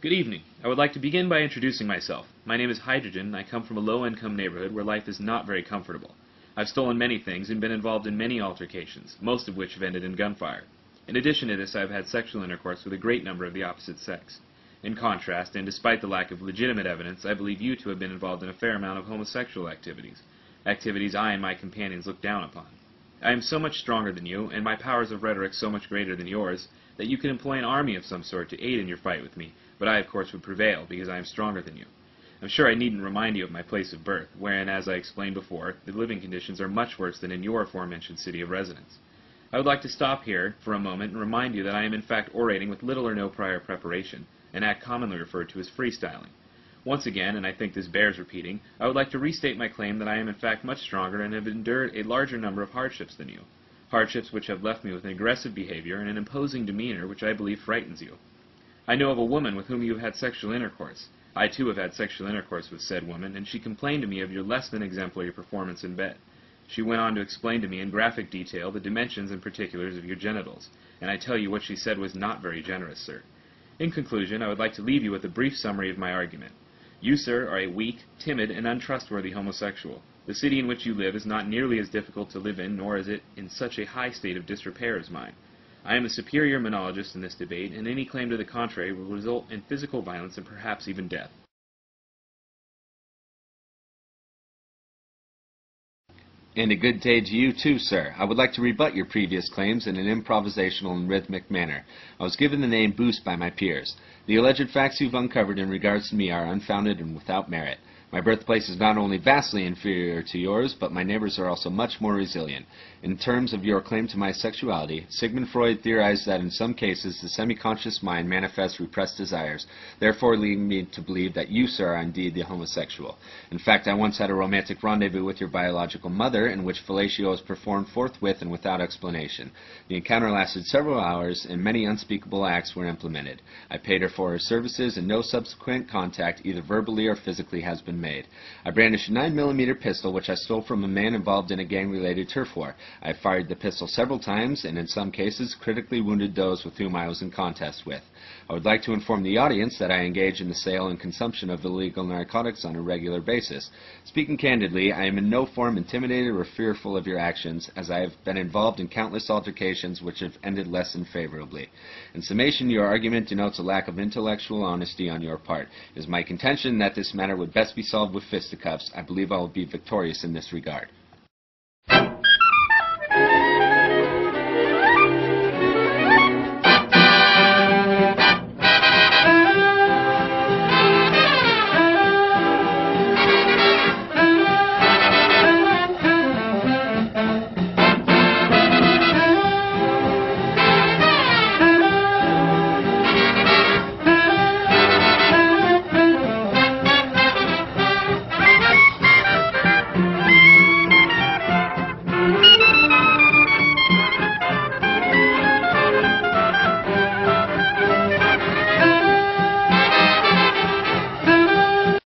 Good evening. I would like to begin by introducing myself. My name is Hydrogen, and I come from a low-income neighborhood where life is not very comfortable. I've stolen many things and been involved in many altercations, most of which have ended in gunfire. In addition to this, I have had sexual intercourse with a great number of the opposite sex. In contrast, and despite the lack of legitimate evidence, I believe you to have been involved in a fair amount of homosexual activities I and my companions look down upon. I am so much stronger than you, and my powers of rhetoric so much greater than yours, that you could employ an army of some sort to aid in your fight with me, but I, of course, would prevail, because I am stronger than you. I'm sure I needn't remind you of my place of birth, wherein, as I explained before, the living conditions are much worse than in your aforementioned city of residence. I would like to stop here for a moment and remind you that I am in fact orating with little or no prior preparation, an act commonly referred to as freestyling. Once again, and I think this bears repeating, I would like to restate my claim that I am in fact much stronger and have endured a larger number of hardships than you. Hardships which have left me with an aggressive behavior and an imposing demeanor which I believe frightens you. I know of a woman with whom you have had sexual intercourse. I too have had sexual intercourse with said woman, and she complained to me of your less than exemplary performance in bed. She went on to explain to me in graphic detail the dimensions and particulars of your genitals, and I tell you what she said was not very generous, sir. In conclusion, I would like to leave you with a brief summary of my argument. You, sir, are a weak, timid, and untrustworthy homosexual. The city in which you live is not nearly as difficult to live in, nor is it in such a high state of disrepair as mine. I am a superior monologist in this debate, and any claim to the contrary will result in physical violence and perhaps even death. And a good day to you too, sir. I would like to rebut your previous claims in an improvisational and rhythmic manner. I was given the name Boost by my peers. The alleged facts you've uncovered in regards to me are unfounded and without merit. My birthplace is not only vastly inferior to yours, but my neighbors are also much more resilient. In terms of your claim to my sexuality, Sigmund Freud theorized that in some cases the semi-conscious mind manifests repressed desires, therefore leading me to believe that you, sir, are indeed the homosexual. In fact, I once had a romantic rendezvous with your biological mother, in which fellatio was performed forthwith and without explanation. The encounter lasted several hours, and many unspeakable acts were implemented. I paid her for her services, and no subsequent contact, either verbally or physically, has been made. I brandished a 9mm pistol which I stole from a man involved in a gang-related turf war. I fired the pistol several times and in some cases critically wounded those with whom I was in contest with. I would like to inform the audience that I engage in the sale and consumption of illegal narcotics on a regular basis. Speaking candidly, I am in no form intimidated or fearful of your actions, as I have been involved in countless altercations which have ended less than favorably. In summation, your argument denotes a lack of intellectual honesty on your part. It is my contention that this matter would best be solved with fisticuffs. I believe I will be victorious in this regard.